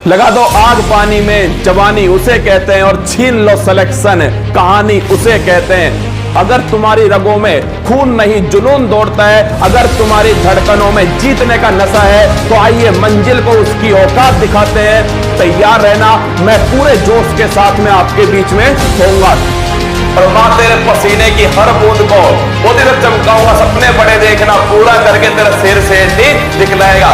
लगा दो आग पानी में, जवानी उसे कहते हैं, और छीन लो सिलेक्शन, कहानी उसे कहते हैं। अगर तुम्हारी रगों में खून नहीं जुनून दौड़ता है, अगर तुम्हारी धड़कनों में जीतने का नशा है, तो आइए मंजिल को उसकी औकात दिखाते हैं। तैयार रहना, मैं पूरे जोश के साथ में आपके बीच में होऊंगा। और मां तेरे पसीने की हर बूंद को वो तेरे चमकाऊंगा, सपने बड़े देखना, पूरा करके तेरे सिर से दिखलाएगा।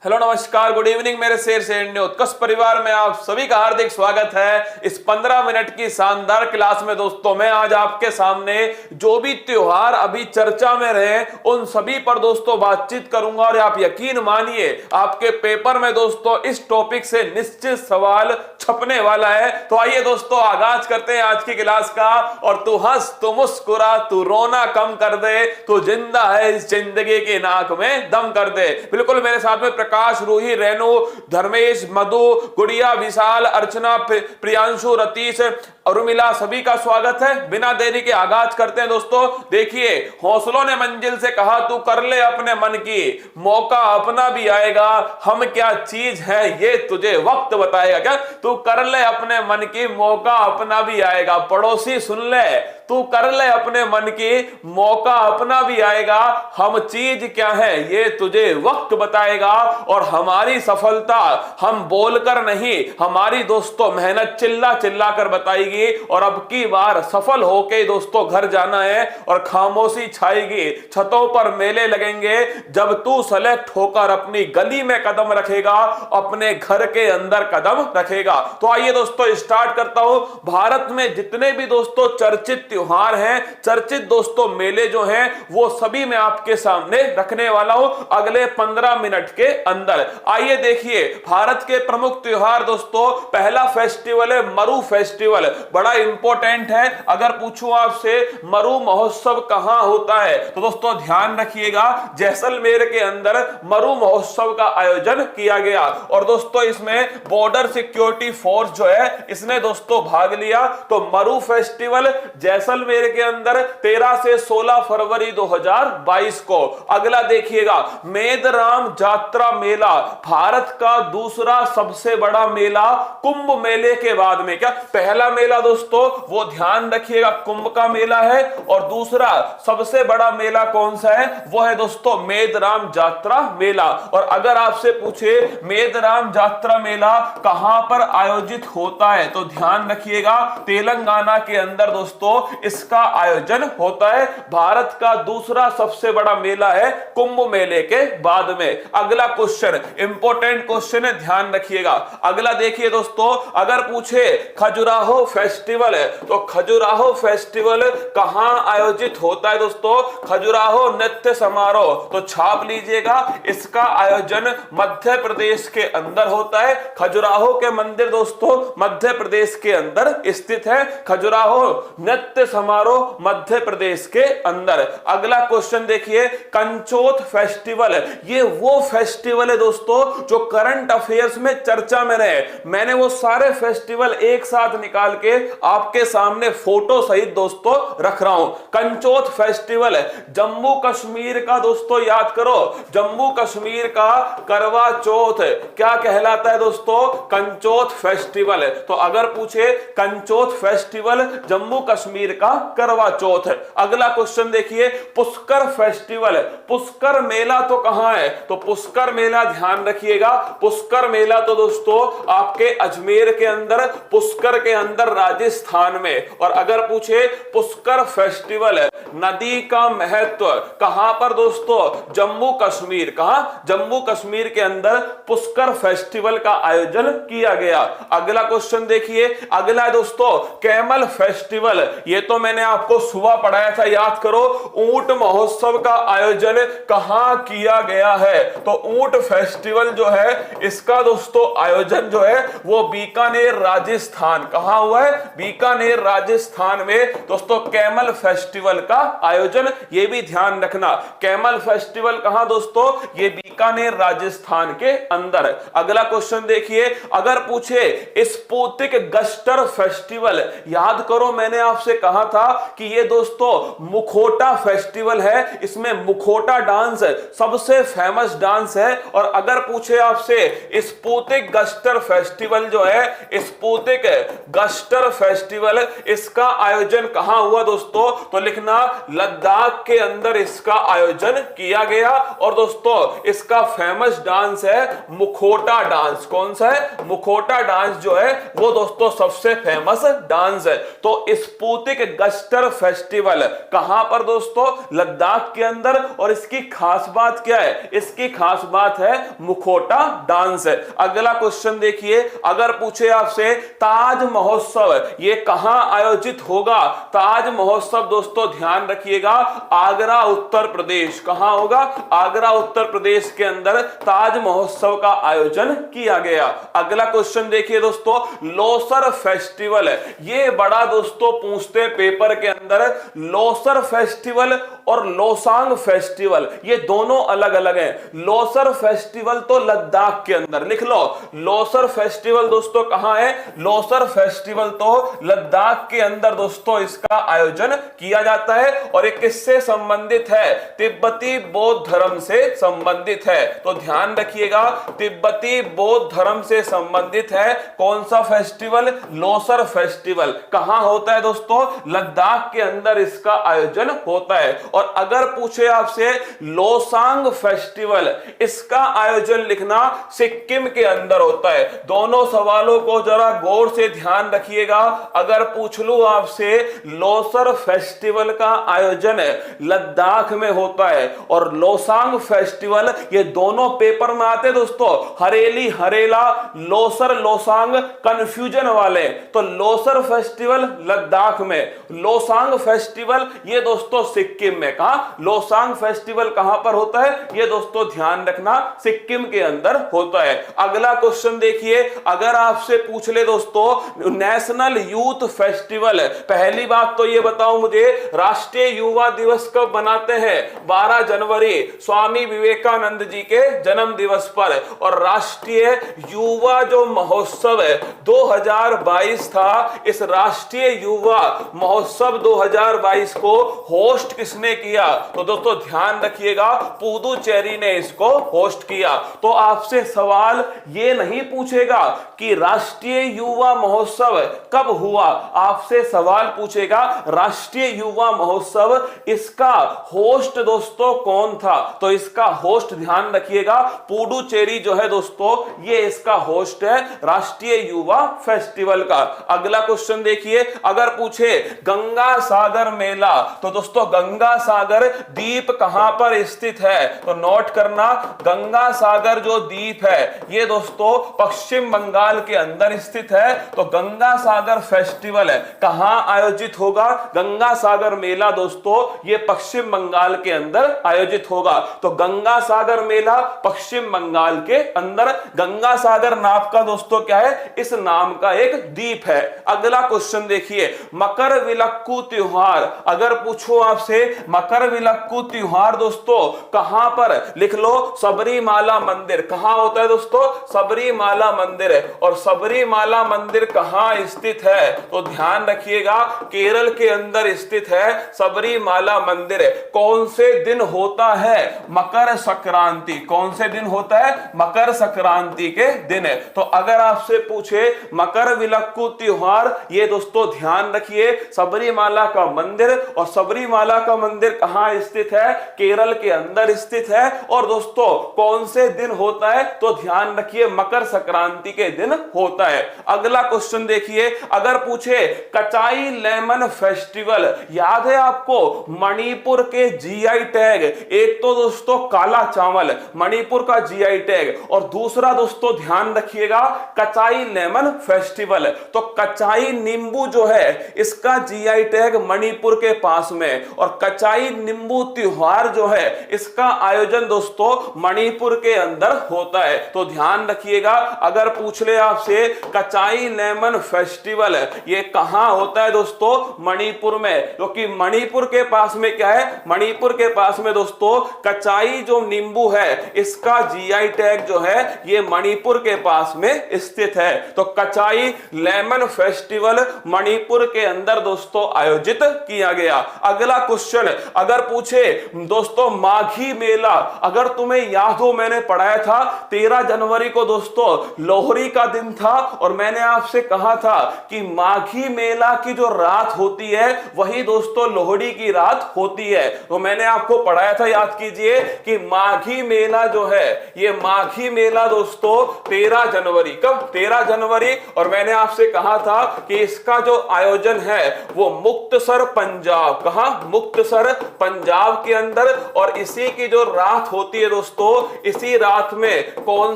हेलो नमस्कार, गुड इवनिंग मेरे शेर से उत्कर्ष परिवार में आप सभी का हार्दिक स्वागत है इस 15 मिनट की शानदार क्लास में। दोस्तों मैं आज आपके सामने जो भी त्योहार अभी चर्चा में रहे उन सभी पर दोस्तों बातचीत करूंगा, और आप यकीन मानिए आपके पेपर में दोस्तों इस टॉपिक से निश्चित सवाल छपने वाला है। तो आइए दोस्तों आगाज करते हैं आज की क्लास का। और तू हंस, तू मुस्कुरा, तू रोना कम कर दे, तू जिंदा है इस जिंदगी की नाक में दम कर दे। बिल्कुल मेरे साथ में प्रकाश, रूही, रेणु, धर्मेश, मधु, गुड़िया, विशाल, अर्चना, प्रियांशु, रतीश, उर्मिला, सभी का स्वागत है। बिना देरी के आगाज करते हैं दोस्तों। देखिए, हौसलों ने मंजिल से कहा तू कर ले अपने मन की, मौका अपना भी आएगा, हम क्या चीज है ये तुझे वक्त बताएगा। क्या तू कर ले अपने मन की, मौका अपना भी आएगा। पड़ोसी सुन ले, तू कर ले अपने मन की, मौका अपना भी आएगा, हम चीज क्या है ये तुझे वक्त बताएगा। और हमारी सफलता हम बोलकर नहीं, हमारी दोस्तों मेहनत चिल्ला चिल्ला कर बताएगी। और अब की बार सफल होके दोस्तों घर जाना है, और खामोशी छाएगी, छतों पर मेले लगेंगे, जब तू सेलेक्ट होकर अपनी गली में कदम रखेगा, अपने घर के अंदर कदम रखेगा। तो आइए दोस्तों स्टार्ट करता हूं। भारत में जितने भी दोस्तों चर्चित त्योहार हैं, चर्चित दोस्तों मेले जो हैं, वो सभी मैं आपके सामने रखने वाला हूं अगले 15 मिनट के अंदर। आइए देखिए, भारत के प्रमुख त्योहार दोस्तों, पहला फेस्टिवल है मरु फेस्टिवल। बड़ा इंपॉर्टेंट है। अगर पूछूं आपसे मरु महोत्सव कहां होता है, तो दोस्तों ध्यान रखिएगा, जैसलमेर के अंदर मरु महोत्सव का आयोजन किया गया। और दोस्तों इसमें बॉर्डर सिक्योरिटी फोर्स जो है इसने दोस्तों भाग लिया। तो मरु फेस्टिवल जैसलमेर के अंदर 13 से 16 फरवरी 2022 को। अगला देखिएगा, मेदराम जात्रा मेला, भारत का दूसरा सबसे बड़ा मेला कुंभ मेले के बाद में। क्या पहला मेला दोस्तों वो ध्यान रखिएगा कुंभ का मेला है, और दूसरा सबसे बड़ा मेला कौन सा है, वो है दोस्तों मेदराम जात्रा मेला। और अगर आपसे पूछे मेदराम जात्रा मेला कहां पर आयोजित होता है, तो ध्यान रखिएगा तेलंगाना के अंदर दोस्तों इसका आयोजन होता है। भारत का दूसरा सबसे बड़ा मेला है कुंभ मेले के बाद में। अगला क्वेश्चन इंपॉर्टेंट क्वेश्चन है, ध्यान रखिएगा। अगला देखिए दोस्तों, अगर पूछे खजुराहो फेस्टिवल है, तो खजुराहो फेस्टिवल कहां आयोजित होता है दोस्तों, खजुराहो नृत्य समारोह, तो छाप लीजिएगा, इसका आयोजन मध्य प्रदेश के अंदर होता है। खजुराहो के मंदिर दोस्तों मध्य प्रदेश के अंदर स्थित है। खजुराहो नृत्य समारोह मध्य प्रदेश के अंदर। अगला क्वेश्चन देखिए, कंचोत फेस्टिवल, ये वो फेस्टिवल है दोस्तों जो करंट अफेयर्स में चर्चा में रहे। मैंने वो सारे फेस्टिवल एक साथ निकाल के आपके सामने फोटो सहित दोस्तों रख रहा हूं। कंचोत फेस्टिवल जम्मू कश्मीर का दोस्तों, याद करो, जम्मू कश्मीर का करवा चौथ क्या कहलाता है दोस्तों, कंचोत फेस्टिवल। तो अगर पूछे कंचोत फेस्टिवल जम्मू कश्मीर का करवा चौथ है। अगला क्वेश्चन देखिए, पुष्कर फेस्टिवल, पुष्कर मेला तो कहां है, तो पुष्कर मेला ध्यान रखिएगा, पुष्कर मेला तो दोस्तों आपके अजमेर के अंदर, पुष्कर के अंदर राजस्थान में। और अगर पूछे पुष्कर फेस्टिवल नदी का महत्व कहां पर दोस्तों, जम्मू कश्मीर, कहां, जम्मू कश्मीर के अंदर पुष्कर फेस्टिवल का आयोजन किया गया। अगला क्वेश्चन देखिए, अगला दोस्तों कैमल फेस्टिवल, ये तो मैंने आपको सुबह पढ़ाया था, याद करो। ऊंट महोत्सव का आयोजन कहां किया गया है, तो ऊंट फेस्टिवल जो है इसका दोस्तों आयोजन जो है वो बीकानेर राजस्थान, कहां हुआ है, बीकानेर राजस्थान में दोस्तों कैमल फेस्टिवल का आयोजन। ये भी ध्यान रखना, कैमल फेस्टिवल कहां दोस्तों, ये बीकानेर राजस्थान के अंदर। अगला क्वेश्चन देखिए, अगर पूछे स्पुतनिक गस्टर फेस्टिवल, याद करो मैंने आपसे कहा कहा था कि ये दोस्तों मुखोटा फेस्टिवल है, इसमें मुखोटा डांस सबसे फेमस डांस है। और अगर पूछे आपसे स्पुतिक गस्टर फेस्टिवल जो है, स्पुतिक गस्टर फेस्टिवल, इसका आयोजन कहां हुआ दोस्तों, तो लिखना लद्दाख के अंदर इसका आयोजन किया गया। और दोस्तों इसका फेमस डांस है मुखोटा डांस। कौन सा है? मुखोटा डांस जो है वो दोस्तों सबसे फेमस डांस है। तो स्पुतिक गस्टर फेस्टिवल कहां पर दोस्तों? लद्दाख के अंदर। और इसकी खास बात क्या है? इसकी खास बात है मुखोटा डांस है। अगला क्वेश्चन देखिए, अगर पूछे आपसे ताज महोत्सव ये कहां आयोजित होगा? ताज महोत्सव दोस्तों ध्यान रखिएगा आगरा उत्तर प्रदेश। कहां होगा? आगरा उत्तर प्रदेश के अंदर ताज महोत्सव का आयोजन किया गया। अगला क्वेश्चन देखिए दोस्तों, लोसर फेस्टिवल ये बड़ा दोस्तों पूछते पेपर के अंदर। लोसर फेस्टिवल और लोसांग फेस्टिवल ये दोनों अलग अलग हैं। लोसर फेस्टिवल तो लद्दाख के अंदर, लिख लो। लोसर फेस्टिवल दोस्तों कहां है? लोसर फेस्टिवल तो लद्दाख के अंदर दोस्तों इसका आयोजन किया जाता है। और ये किससे संबंधित है? तिब्बती बौद्ध धर्म से संबंधित है। तो ध्यान रखिएगा तिब्बती बौद्ध धर्म से संबंधित है। कौन सा फेस्टिवल? लोसर फेस्टिवल। कहां होता है दोस्तों? लद्दाख के अंदर इसका आयोजन होता है। और अगर पूछे आपसे लोसांग फेस्टिवल, इसका आयोजन लिखना सिक्किम के अंदर होता है। दोनों सवालों को जरा गौर से ध्यान रखिएगा। अगर पूछ लूं आपसे लोसर फेस्टिवल का आयोजन लद्दाख में होता है और लोसांग फेस्टिवल, ये दोनों पेपर में आते दोस्तों, हरेली हरेला, लोसर लोसांग कंफ्यूजन वाले। तो लोसर फेस्टिवल लद्दाख में, लोसांग फेस्टिवल ये दोस्तों सिक्किम में। कहां? लोसांग फेस्टिवल कहां पर होता है? ये दोस्तों ध्यान रखना सिक्किम के अंदर होता है। अगला क्वेश्चन देखिए, अगर आपसे पूछ ले दोस्तों नेशनल यूथ फेस्टिवल, पहली बात तो ये बताओ मुझे राष्ट्रीय युवा दिवस कब मनाते हैं? 12 जनवरी स्वामी विवेकानंद जी के जन्म दिवस पर। और राष्ट्रीय युवा जो महोत्सव है 2022 था, इस राष्ट्रीय युवा महोत्सव 2022 को होस्ट किसने किया? तो दोस्तों ध्यान रखिएगा पुदुचेरी ने इसको होस्ट किया। तो आपसे सवाल ये नहीं पूछेगा कि राष्ट्रीय युवा महोत्सव कब हुआ, आपसे सवाल पूछेगा राष्ट्रीय युवा महोत्सव इसका होस्ट दोस्तों कौन था? तो इसका होस्ट ध्यान रखिएगा पुडुचेरी जो है दोस्तों, ये इसका होस्ट है राष्ट्रीय युवा फेस्टिवल का। अगला क्वेश्चन देखिए, अगर पूछे गंगा सागर मेला, तो दोस्तों गंगा सागर द्वीप कहां पर स्थित है? तो नोट करना, गंगा सागर जो द्वीप है ये दोस्तों पश्चिम बंगाल के अंदर स्थित है। तो गंगा सागर फेस्टिवल कहां आयोजित होगा? गंगा सागर मेला दोस्तों ये पश्चिम बंगाल के अंदर आयोजित होगा। तो गंगा सागर मेला पश्चिम बंगाल के अंदर। गंगा सागर नाम का दोस्तों क्या है? इस नाम का एक द्वीप है। अगला क्वेश्चन देखिए, मकरविलक्कू त्योहार, अगर पूछो आपसे मकरविलक्कू त्योहार दोस्तों कहां पर? लिख लो सबरीमाला मंदिर। कहां होता है दोस्तों? सबरीमाला मंदिर है। और सबरीमाला मंदिर कहां स्थित है? तो ध्यान रखिएगा केरल के अंदर स्थित है सबरीमाला मंदिर। कौन से दिन होता है? मकर संक्रांति। कौन से दिन होता है? मकर संक्रांति के दिन है। तो अगर आपसे पूछे मकरविलक्कू त्योहार, ये दोस्तों ध्यान रखिए सबरीमाला का मंदिर। और सबरीमाला का मंदिर कहां स्थित है? केरल के अंदर स्थित है। और दोस्तों कौन से दिन होता है? तो ध्यान रखिए मकर संक्रांति के दिन होता है। अगला क्वेश्चन देखिए, अगर पूछे कचाई लेमन फेस्टिवल, याद है आपको मणिपुर के जीआई टैग, एक तो दोस्तों काला चावल मणिपुर का जीआई टैग, और दूसरा दोस्तों ध्यान रखिएगा कचाई लेमन फेस्टिवल। तो कचाई नींबू जो है इसका जीआई टैग मणिपुर के पास में, और कचाई नींबू त्योहार जो है इसका आयोजन दोस्तों मणिपुर के अंदर होता है। तो ध्यान रखिएगा, अगर पूछ ले आपसे कचाई लेमन फेस्टिवल ये कहां होता है दोस्तों? मणिपुर में। क्योंकि मणिपुर के पास में क्या है? मणिपुर के पास में दोस्तों कचाई जो नींबू है इसका जीआई टैग जो है ये मणिपुर के पास में स्थित है। तो कचाई लेमन फेस्टिवल मणिपुर के अंदर अंदर दोस्तों आयोजित किया गया। अगला क्वेश्चन अगर पूछे दोस्तों माघी मेला, अगर तुम्हें याद हो मैंने पढ़ाया था 13 जनवरी को दोस्तों लोहड़ी का दिन था और मैंने आपसे कहा था कि माघी मेला की जो रात होती है वही दोस्तों लोहड़ी की रात होती है। तो मैंने आपको पढ़ाया था, याद कीजिए, कि माघी मेला जो है ये माघी मेला दोस्तों 13 जनवरी, कब 13 जनवरी, और मैंने आपसे कहा था कि इसका जो आयोजन है वो मुक्तसर पंजाब, कहां, मुक्तसर पंजाब के अंदर, और इसी की जो रात होती है दोस्तों इसी रात में कौन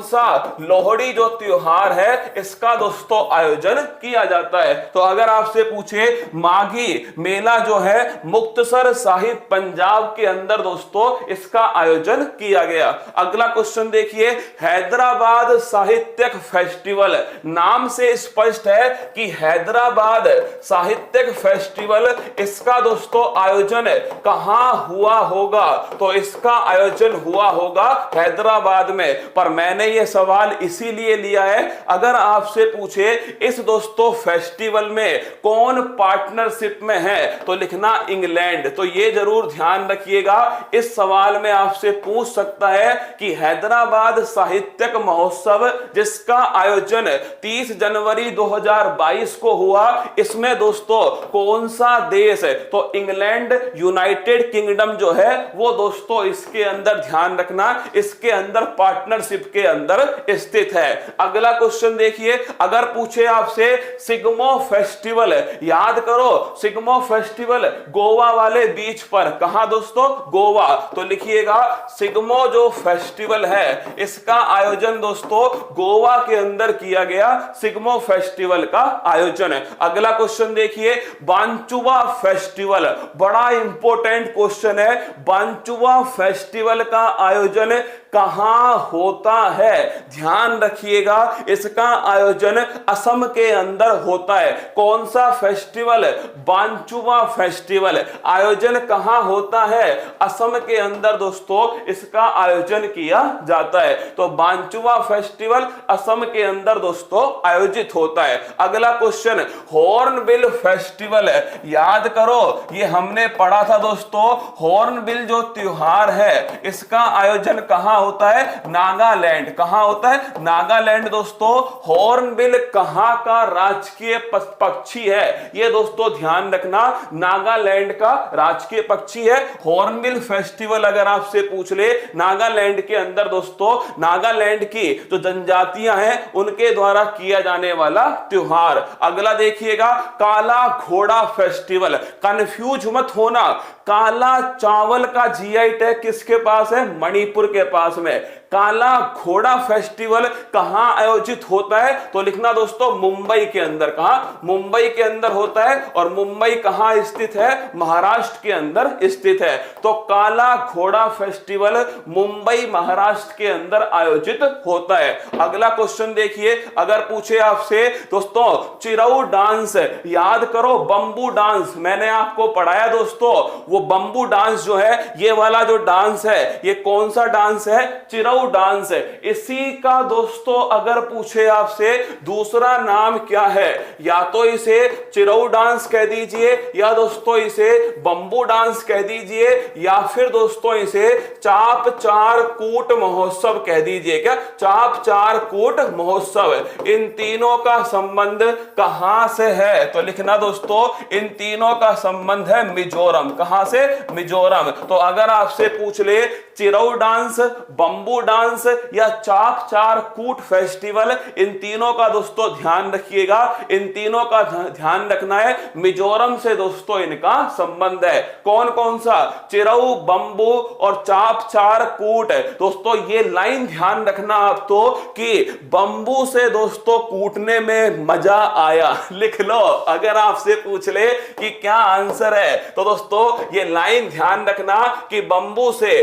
सा लोहड़ी जो त्योहार है इसका दोस्तों आयोजन किया जाता है। तो अगर आपसे पूछे माघी मेला जो है मुक्तसर साहिब पंजाब के अंदर दोस्तों इसका आयोजन किया गया। अगला क्वेश्चन देखिए, हैदराबाद साहित्यिक फेस्टिवल, नाम से स्पष्ट है कि हैदराबाद साहित्यिक फेस्टिवल, इसका दोस्तों आयोजन कहां हुआ होगा? तो इसका आयोजन हुआ होगा हैदराबाद में। पर मैंने यह सवाल इसीलिए लिया है, अगर आपसे पूछे इस दोस्तों फेस्टिवल में कौन पार्टनरशिप में है तो लिखना इंग्लैंड। तो यह जरूर ध्यान रखिएगा, इस सवाल में आपसे पूछ सकता है कि हैदराबाद साहित्यिक महोत्सव जिसका आयोजन 30 जनवरी 2022 को हुआ, इसमें दोस्तों कौन सा देश है? तो इंग्लैंड, यूनाइटेड किंगडम जो है वो दोस्तों इसके अंदर ध्यान रखना, इसके अंदर पार्टनरशिप के अंदर स्थित है। अगला क्वेश्चन देखिए, अगर पूछे आपसे सिग्मो फेस्टिवल, याद करो सिग्मो फेस्टिवल गोवा वाले बीच पर, कहां दोस्तों? गोवा। तो लिखिएगा सिग्मो जो फेस्टिवल है इसका आयोजन दोस्तों गोवा के अंदर किया गया, सिग्मो फेस्टिवल का आयोजन है। अगला क्वेश्चन देखिए, बांचुआ फेस्टिवल, बड़ा इंपॉर्टेंट क्वेश्चन है, बांचुआ फेस्टिवल का आयोजन कहां होता है? ध्यान रखिएगा, इसका आयोजन असम के अंदर होता है। कौन सा फेस्टिवल? बांचुआ फेस्टिवल। आयोजन कहां होता है? असम के अंदर दोस्तों इसका आयोजन किया जाता है। तो बांचुआ फेस्टिवल असम के अंदर दोस्तों आयोजित होता है। अगला क्वेश्चन, हॉर्नबिल फेस्टिवल, याद करो ये हमने पढ़ा था दोस्तों, हॉर्नबिल जो त्योहार है इसका आयोजन कहां होता है? नागालैंड। कहां होता है? नागालैंड दोस्तों। हॉर्नबिल कहां का राजकीय पक्षी है? ये दोस्तों ध्यान रखना, नागालैंड का राजकीय पक्षी है। हॉर्नबिल फेस्टिवल अगर आपसे पूछ ले, नागालैंड के अंदर दोस्तों नागालैंड की जो जनजातियां हैं उनके द्वारा किया जाने वाला त्योहार। अगला देखिएगा, काला घोड़ा फेस्टिवल, कंफ्यूज मत होना, काला चावल का जीआई टैग किसके पास है? मणिपुर के पास में। काला घोड़ा फेस्टिवल कहां आयोजित होता है? तो लिखना दोस्तों मुंबई के अंदर। कहां? मुंबई के अंदर होता है। और मुंबई कहां स्थित है? महाराष्ट्र के अंदर स्थित है। तो काला घोड़ा फेस्टिवल मुंबई महाराष्ट्र के अंदर आयोजित होता है। अगला क्वेश्चन देखिए, अगर पूछे आपसे दोस्तों चिरऊ डांस, याद करो बंबू डांस, मैंने आपको पढ़ाया दोस्तों, वो बंबू डांस जो है ये वाला जो डांस है ये कौन सा डांस है? चिरऊ डांस है। इसी का दोस्तों अगर पूछे आपसे दूसरा नाम क्या है, या तो इसे चिरऊ डांस कह दीजिए, या दोस्तों इसे बंबू डांस कह दीजिए, या फिर दोस्तों इसे चाप चार कूट महोत्सव कह दीजिए। क्या? चाप चार कूट महोत्सव। इन तीनों का संबंध कहां से है? तो लिखना दोस्तों इन तीनों का संबंध है मिजोरम। कहां से? मिजोरम। तो अगर आपसे पूछ ले चिरऊ डांस, बंबू डांस या चाप चार कूट फेस्टिवल, इन तीनों का दोस्तों ध्यान रखिएगा, इन तीनों का ध्यान रखना है, मिजोरम से दोस्तों इनका संबंध है। कौन कौन सा? चिरऊ, बंबू और चाप चार कूट। दोस्तों ये लाइन ध्यान रखना आप तो कि बंबू से दोस्तों कूटने में मजा आया, लिख लो। अगर आपसे पूछ ले कि क्या आंसर है तो दोस्तों ये लाइन ध्यान रखना कि बंबू से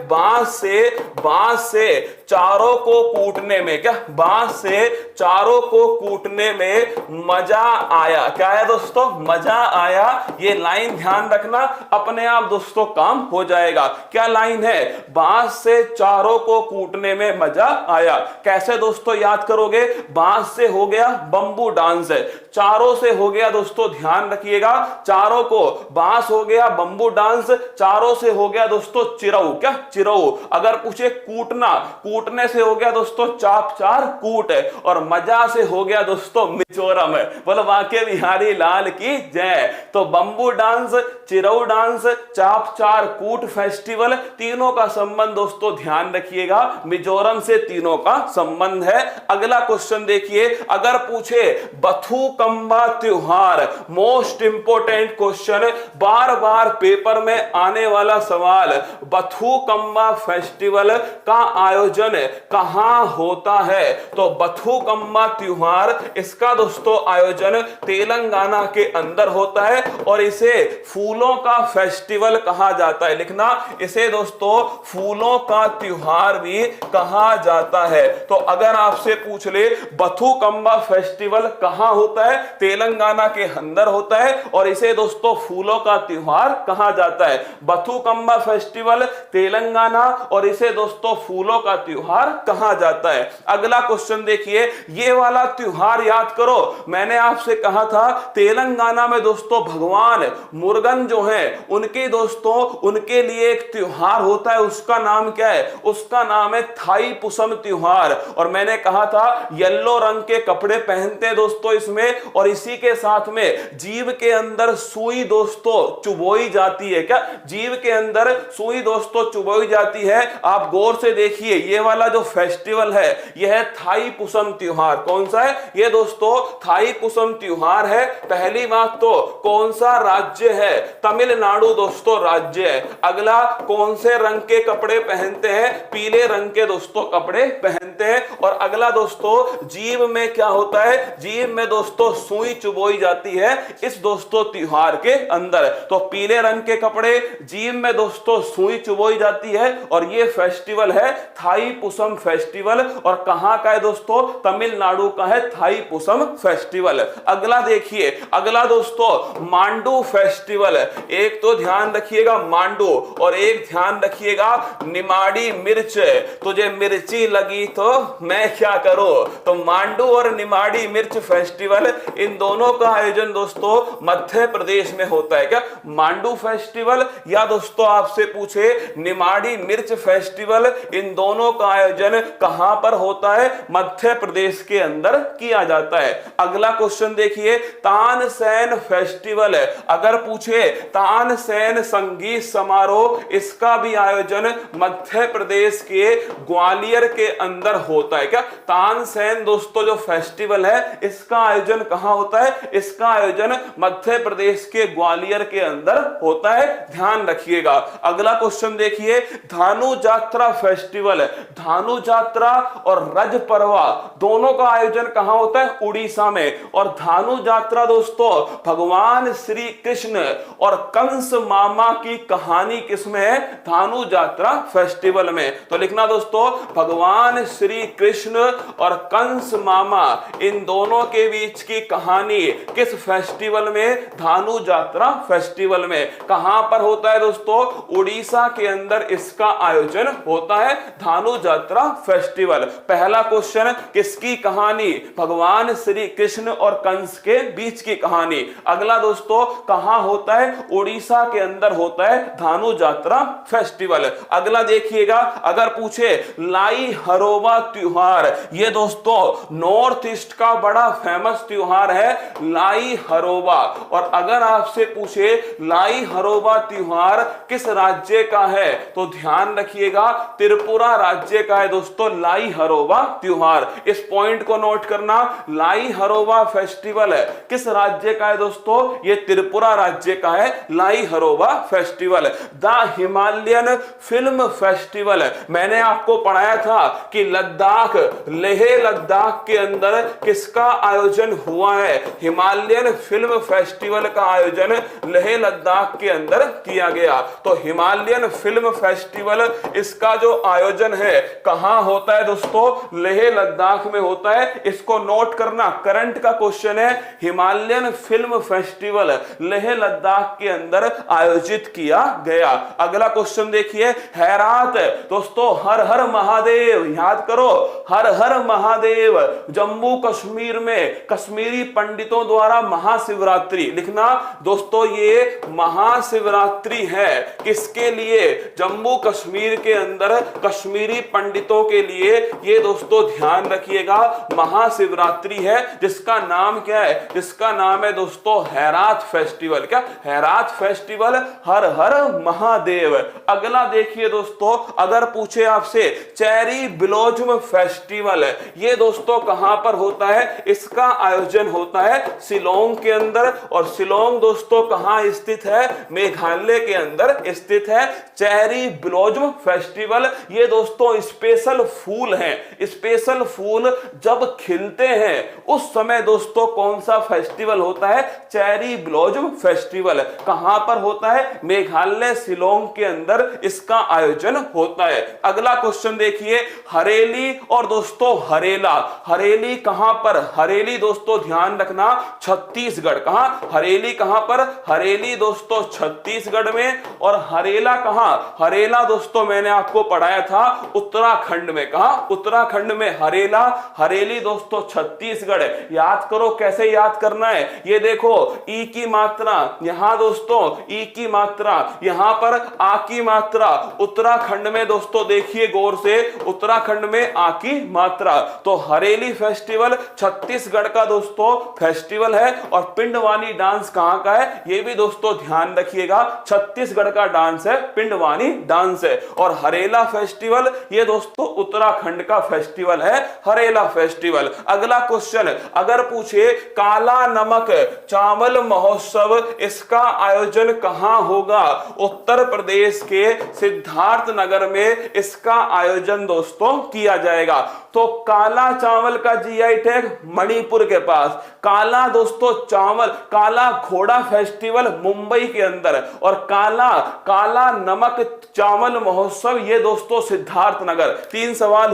बांस से चारों को कूटने में, क्या बांस से चारों को कूटने में मजा आया। क्या है दोस्तों? मजा आया। ये लाइन ध्यान रखना, अपने आप दोस्तों काम हो जाएगा। क्या लाइन है? बांस से चारों को कूटने में मजा आया। कैसे दोस्तों याद करोगे? बांस से हो गया बंबू डांस, चारों से हो गया दोस्तों, ध्यान रखिएगा, चारों को, बांस हो गया बंबू डांस, चारों से हो गया दोस्तों चिरऊ, क्या चिरऊ। अगर पूछे कूटना, कूटने से हो गया दोस्तों चाप चार कूट, और मजा से हो गया दोस्तों मिजोरम। बोलो वाके बिहारी लाल की जय। तो बंबू डांस, चिरऊ डांस, चाप चार कूट फेस्टिवल, तीनों का संबंध दोस्तों ध्यान रखिएगा, मिजोरम से तीनों का संबंध है। अगला क्वेश्चन देखिए, अगर पूछे बथुकम्बा त्योहार, मोस्ट इंपोर्टेंट क्वेश्चन, बार बार पेपर में आने वाला सवाल, बथुकम्बा फेस्टिवल का आयोजन कहां होता है? तो बथुकम्बा त्योहार, इसका दोस्तों आयोजन तेलंगाना के अंदर होता है, और इसे फूलों का फेस्टिवल कहा जाता है। लिखना, इसे दोस्तों फूलों का त्योहार भी कहा जाता है। तो अगर आपसे पूछ ले बथुकम्बा फेस्टिवल कहां होता है? तेलंगाना के अंदर होता है, और इसे दोस्तों फूलों का त्योहार कहा जाता है। बथुकम्बा फेस्टिवल तेलंगाना, और इसे दोस्तों फूलों का त्योहार कहा जाता है। अगला क्वेश्चन देखिए, ये वाला त्योहार याद करो, मैंने आपसे कहा था तेलंगाना में दोस्तों भगवान मुर्गन जो है उनके दोस्तों, उनके लिए एक त्योहार होता है, उसका नाम क्या है? उसका नाम है थाई पुसम त्योहार। और मैंने कहा था येलो रंग के कपड़े पहनते हैं दोस्तों इसमें, और इसी के साथ में जीभ के अंदर सुई दोस्तों चुभोई जाती है। क्या जीभ के अंदर सुई दोस्तों चुभोई जाती है? आप गौर से देखिए, ये वाला जो फेस्टिवल है यह है थाई पुसम त्योहार। कौन सा है ये दोस्तों? थाई पुसम त्योहार है। पहली बात तो कौन सा राज्य है? तमिलनाडु दोस्तों राज्य है। अगला, कौन से रंग के कपड़े पहनते हैं? पीले रंग के दोस्तों कपड़े पहनते हैं। और अगला दोस्तों, जीभ में क्या होता है? जीभ में दोस्तों सुई चुभोई जाती है इस दोस्तों त्योहार के अंदर। तो पीले रंग के कपड़े, जीभ में दोस्तों सुई चुभोई जाती है, और ये फेस्टिवल है थाई पुसम फेस्टिवल। और कहां का है दोस्तों? तमिलनाडु का है थाई पुसम फेस्टिवल। अगला देखिए, अगला दोस्तों मांडू फेस्टिवल। एक तो ध्यान रखिएगा मांडू, और एक ध्यान रखिएगा निमाड़ी मिर्च। तुझे मिर्ची लगी तो मैं क्या करूं? तो मांडू और निमाड़ी मिर्च फेस्टिवल, इन दोनों का आयोजन दोस्तों मध्य प्रदेश में होता है। क्या मांडू फेस्टिवल या दोस्तों आपसे पूछे निमाड़ी मिर्च फेस्टिवल, इन दोनों का आयोजन कहां पर होता है? मध्य प्रदेश के अंदर किया जाता है। अगला क्वेश्चन देखिए, तानसेन फेस्टिवल। अगर पूछे तानसेन संगीत समारोह, इसका भी आयोजन मध्य प्रदेश के ग्वालियर के अंदर होता है। क्या तानसेन दोस्तों जो फेस्टिवल है इसका आयोजन कहां होता है? इसका आयोजन मध्य प्रदेश के ग्वालियर के अंदर होता है, ध्यान रखिएगा। अगला क्वेश्चन देखिए, धानु जात्रा फेस्टिवल। धानु जात्रा और रज परवा दोनों का आयोजन कहां होता है? उड़ीसा में। और धानु जात्रा दोस्तों भगवान श्री कृष्ण और कंस मामा की कहानी किसमें है? धानु जात्रा फेस्टिवल में। तो लिखना दोस्तों, भगवान श्री कृष्ण और कंस मामा, इन दोनों के बीच की कहानी किस फेस्टिवल में? धानु जात्रा फेस्टिवल में। कहां पर होता है दोस्तों? उड़ीसा के अंदर इसका आयोजन होता है, धानु जात्रा फेस्टिवल। पहला क्वेश्चन, किसकी कहानी? भगवान श्री कृष्ण और कंस के बीच की कहानी। अगला दोस्तों, कहां होता है? उड़ीसा के अंदर होता है धानु जात्रा फेस्टिवल। अगला देखिएगा, अगर पूछे लाई हरोबा त्योहार, ये दोस्तों नॉर्थ ईस्ट का बड़ा फेमस त्योहार है लाई हरोबा। और अगर आपसे पूछे लाई हरोबा त्योहार किस राज्य का है, तो ध्यान रखिएगा त्रिपुरा राज्य का है दोस्तों लाई हरोबा त्योहार। इस पॉइंट को नोट करना, लाई हरोबा फेस्टिवल है किस राज्य का है दोस्तों? ये त्रिपुरा राज्य का है लाई हरोबा festival. The Himalayan film festival, मैंने आपको पढ़ाया था कि लद्दाख, लेह लद्दाख के अंदर किसका आयोजन हुआ है? हिमालयन फिल्म फेस्टिवल का आयोजन लेह लद्दाख के अंदर किया गया। तो हिमालयन हिमालयन फिल्म फेस्टिवल, इसका जो आयोजन है कहां होता है दोस्तों? लेह लद्दाख में होता है। इसको नोट करना, करंट का क्वेश्चन है। Himalayan film festival Leh Ladakh के अंदर आयोजित किया गया। अगला क्वेश्चन देखिए, हेरात दोस्तों, हर हर महादेव, याद करो, हर हर महादेव जम्मू कश्मीर में कश्मीरी पंडितों द्वारा महाशिवरात्रि, लिखना दोस्तों ये महाशिवरात्रि है किसके लिए? जम्मू कश्मीर के अंदर कश्मीरी पंडितों के लिए। ये दोस्तों ध्यान रखिएगा, महाशिवरात्रि है जिसका नाम क्या है? जिसका नाम है दोस्तों हेरात फेस्टिवल। क्या? हेरात फेस्टिवल, हर हर महादेव। अगला देखिए दोस्तों, अगर पूछे आपसे चेरी ब्लॉसम फेस्टिवल, ये दोस्तों कहां पर होता है? इसका आयोजन होता है शिलोंग के अंदर। और शिलोंग दोस्तों कहां स्थित है? मेघालय के अंदर स्थित है। चेरी ब्लॉसम फेस्टिवल, ये दोस्तों स्पेशल फूल हैं। स्पेशल फूल जब खिलते हैं उस समय दोस्तों कौन सा फेस्टिवल होता है? Cherry blossom festival. कहां पर होता है? मेघालय शिलोंग के अंदर इसका आयोजन होता है। अगला क्वेश्चन देखिए, हरेली और दोस्तों हरेला। हरेली कहां पर? हरेली दोस्तों ध्यान रखना छत्तीसगढ़। कहां? हरेली कहां पर? हरेली दोस्तों छत्तीसगढ़ में। और हरेला कहां? हरेला दोस्तों मैंने आपको पढ़ाया था उत्तराखंड में। कहां? उत्तराखंड में हरेला। हरेली दोस्तों छत्तीसगढ़। याद करो, कैसे याद करना है? ये देखो, ई की मात्रा यहां दोस्तों, ई की मात्रा यहां पर, आ की मात्रा उत्तराखंड में दोस्तों, देखिए गौर से, उत्तराखंड में आ की मात्रा। तो हरेली फेस्टिवल छत्तीसगढ़ का दोस्तों फेस्टिवल है। और पिंडवानी डांस कहां का है? ये भी दोस्तों ध्यान रखिएगा, छत्तीसगढ़ का डांस है, पिंडवानी डांस है। और हरेला फेस्टिवल ये दोस्तों उत्तराखंड का फेस्टिवल है, हरेला फेस्टिवल। अगला क्वेश्चन अगर पूछे काला नमक चावल महोत्सव, इसका आयोजन कहां होगा? उत्तर प्रदेश के सिद्धार्थ नगर में इसका आयोजन दोस्तों किया जाएगा। तो काला चावल का जीआई टैग मणिपुर के पास, काला दोस्तों चावल, काला घोड़ा फेस्टिवल मुंबई के अंदर, और काला नमक चावल महोत्सव ये दोस्तों सिद्धार्थ नगर। तीन सवाल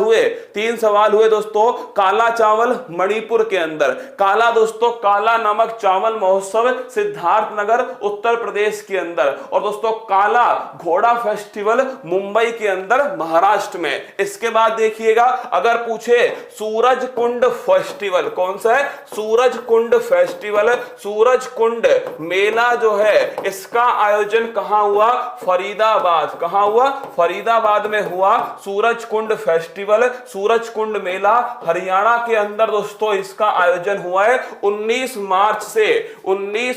हुए दोस्तों। काला चावल मणिपुर के अंदर, काला दोस्तों काला नमक चावल महोत्सव सिद्धार्थ नगर उत्तर प्रदेश के अंदर, और दोस्तों काला घोड़ा फेस्टिवल मुंबई के अंदर महाराष्ट्र में। इसके बाद देखिएगा, अगर पूछे सूरज कुंड फेस्टिवल, कौन सा है? सूरज कुंड फेस्टिवल। सूरज कुंड मेला जो है इसका आयोजन कहां हुआ? फरीदाबाद। कहां हुआ? फरीदाबाद में हुआ सूरज कुंड फेस्टिवल, सूरज कुंड मेला हरियाणा के अंदर दोस्तों इसका आयोजन हुआ है 19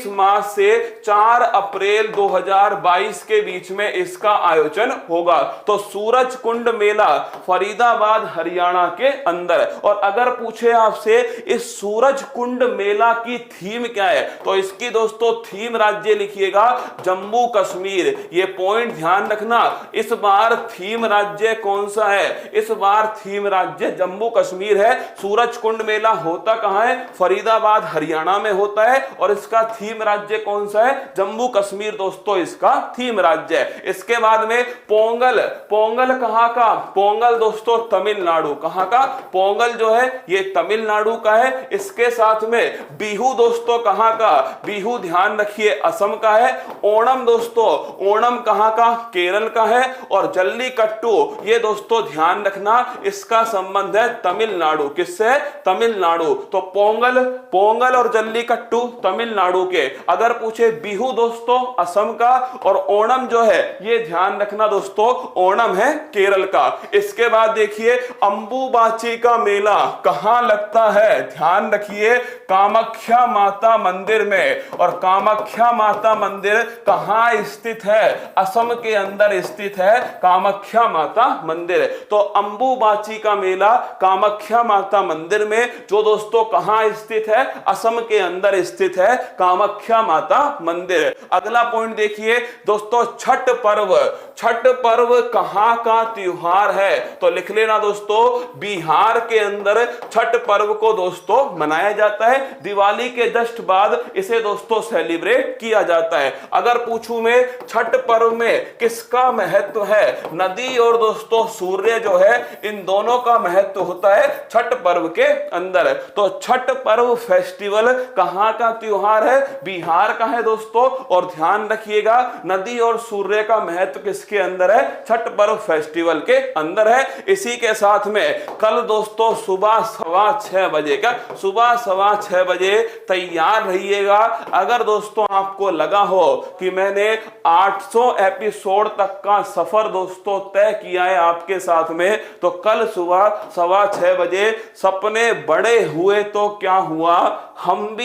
मार्च से 4 अप्रैल 2022 के बीच में इसका आयोजन होगा। तो सूरज कुंड मेला फरीदाबाद हरियाणा के अंदर। और अगर पूछे आपसे इस सूरज कुंड मेला की थीम क्या है, तो इसकी दोस्तों थीम राज्य लिखिएगा जम्मू कश्मीर। ये पॉइंट ध्यान रखना, इस बार थीम राज्य कौन सा है? इस बार थीम राज्य जम्मू कश्मीर है। सूरज कुंड मेला होता कहां है? फरीदाबाद हरियाणा में होता है। और इसका थीम राज्य कौन सा है? जम्मू कश्मीर दोस्तों इसका थीम राज्य है। इसके बाद में पोंगल। पोंगल कहां का? पोंगल दोस्तों तमिलनाडु। कहां का? पोंगल जो है ये तमिलनाडु का है। इसके साथ में बिहू दोस्तों कहां का? बिहू ध्यान रखिए असम का है। ओणम दोस्तों, ओणम कहां का? केरल का है। और जल्लीकट्टू ये दोस्तों ध्यान रखना इसका संबंध है तमिलनाडु। किससे? तमिलनाडु। तो पोंगल और जल्लीकट्टू तमिलनाडु के। अगर पूछे बिहू दोस्तों असम का, और ओणम जो है ये ध्यान रखना दोस्तों ओणम है केरल का। इसके बाद देखिए अंबुबाची का मेला कहां लगता है? ध्यान रखिए कामाख्या माता मंदिर में। और कामाख्या माता मंदिर कहां स्थित है? असम के अंदर स्थित है कामाख्या माता मंदिर। तो अंबुबाची का मेला कामाख्या माता मंदिर में, जो दोस्तों कहां स्थित है? असम के अंदर स्थित है कामाख्या माता मंदिर। अगला पॉइंट देखिए दोस्तों, छठ पर्व। छठ पर्व कहां का त्योहार है? तो लिख लेना दोस्तों बिहार के अंदर छठ पर्व को दोस्तों मनाया जाता है। दिवाली के जस्ट बाद इसे दोस्तों सेलिब्रेट किया जाता है। अगर पूछूं मैं छठ पर्व में में किसका महत्व है? नदी और दोस्तों सूर्य जो है, इन दोनों का महत्व होता है छठ पर्व के अंदर। तो छठ पर्व फेस्टिवल कहां का त्योहार है? बिहार का है दोस्तों। और ध्यान रखिएगा, नदी और सूर्य का महत्व किसके अंदर है? छठ पर्व फेस्टिवल के अंदर है। इसी के साथ में कल दोस्तों सुबह 6:15 बजे का, सुबह 6:15 बजे तैयार रहिएगा। अगर दोस्तों आपको लगा हो कि मैंने 800 एपिसोड तक का सफर दोस्तों तय किया है आपके साथ में, तो कल सुबह 6:15 बजे सपने बड़े हुए तो क्या हुआ, हम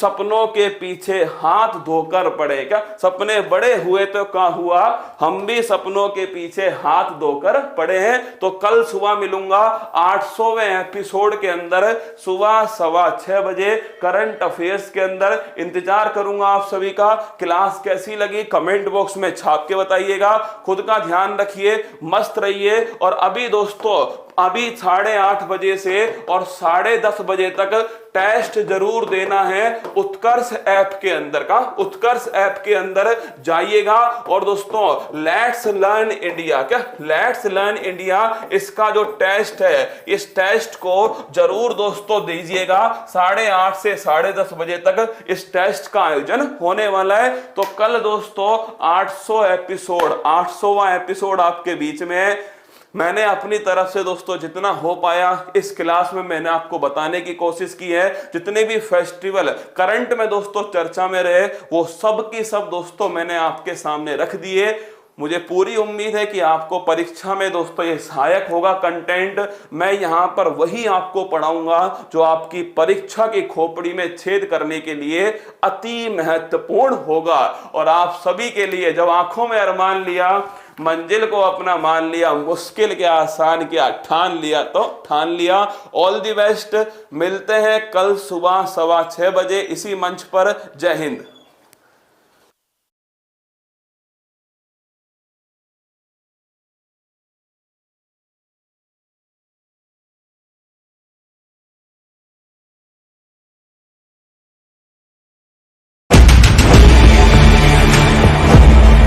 सपनों के पीछे हाथ धोकर पड़े। क्या सपने बड़े हुए तो क्या हुआ, हम भी सपनों के पीछे हाथ धोकर पड़े हैं। तो कल सुबह मिलूंगा 800वें एपिसोड के अंदर, सुबह 6:15 बजे करंट अफेयर्स के अंदर। इंतजार करूंगा आप सभी का। क्लास कैसी लगी कमेंट बॉक्स में छाप के बताइएगा। खुद का ध्यान रखिए, मस्त रहिए। और अभी दोस्तों 8:30 बजे से और 10:30 बजे तक टेस्ट जरूर देना है उत्कर्ष ऐप के अंदर का। उत्कर्ष ऐप के अंदर जाइएगा और दोस्तों लेट्स लर्न इंडिया, क्या लेट्स लर्न इंडिया, इसका जो टेस्ट है, इस टेस्ट को जरूर दोस्तों दीजिएगा। 8:30 से 10:30 बजे तक इस टेस्ट का आयोजन होने वाला है। तो कल दोस्तों 800वां एपिसोड आपके बीच में है। मैंने अपनी तरफ से दोस्तों जितना हो पाया इस क्लास में मैंने आपको बताने की कोशिश की है। जितने भी फेस्टिवल करंट में दोस्तों चर्चा में रहे, वो सब की सब दोस्तों मैंने आपके सामने रख दिए। मुझे पूरी उम्मीद है कि आपको परीक्षा में दोस्तों ये सहायक होगा कंटेंट। मैं यहाँ पर वही आपको पढ़ाऊंगा जो आपकी परीक्षा की खोपड़ी में छेद करने के लिए अति महत्वपूर्ण होगा। और आप सभी के लिए जब आंखों में अरमान लिया, मंजिल को अपना मान लिया, मुश्किल क्या आसान क्या ठान लिया तो ठान लिया। All the best. मिलते हैं कल सुबह 6:15 बजे इसी मंच पर। जय हिंद।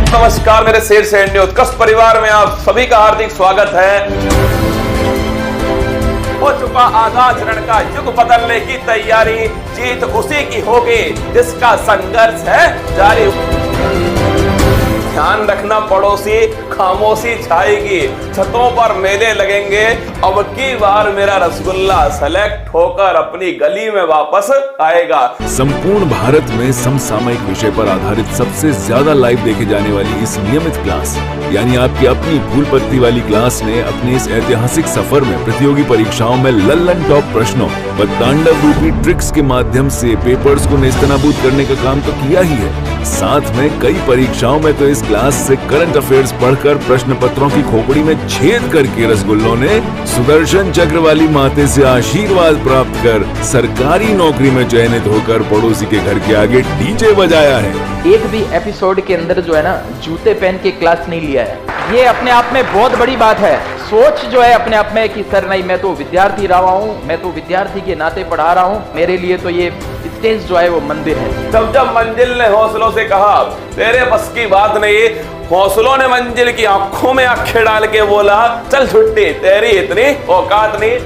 नमस्कार, मेरे शेर सैन्य उत्कर्ष परिवार में आप सभी का हार्दिक स्वागत है। हो चुका आधा चरण का युग बदलने की तैयारी, जीत उसी की होगी जिसका संघर्ष है जारी। ध्यान रखना पड़ोसी, खामोशी छाएगी, छतों पर मेले लगेंगे। अब की बार मेरा रसगुल्ला सेलेक्ट होकर अपनी गली में वापस आएगा। संपूर्ण भारत में समसामयिक विषय पर आधारित सबसे ज्यादा लाइव देखे जाने वाली इस नियमित क्लास यानी आपकी अपनी भूल पत्ती वाली क्लास ने अपने इस ऐतिहासिक सफर में प्रतियोगी परीक्षाओं में लल्लन टॉप प्रश्नों व तांडव रूपी ट्रिक्स के माध्यम से पेपर्स को नेस्तनाबूद करने का काम तो किया ही है, साथ में कई परीक्षाओं में तो इस क्लास से करंट अफेयर्स पढ़कर प्रश्न पत्रों की खोपड़ी में छेद करके रसगुल्लों ने सुदर्शन चक्र वाली माते से आशीर्वाद प्राप्त कर सरकारी नौकरी में चयनित होकर पड़ोसी के घर के आगे डीजे बजाया है। एक भी एपिसोड के अंदर जो है ना जूते पहन के क्लास नहीं लिया है, ये अपने आप में बहुत बड़ी बात है। सोच जो है अपने आप में कि सर नहीं, मैं तो विद्यार्थी रहा हूँ, मैं तो विद्यार्थी के नाते पढ़ा रहा हूँ, मेरे लिए तो ये स्टेज जो है वो मंदिर है। जब मंजिल ने हौसलों से कहा तेरे बस की बात नहीं, हौसलों ने मंजिल की आंखों में आंखें डाल के बोला चल छुट्टी, तेरी इतनी औकात नहीं।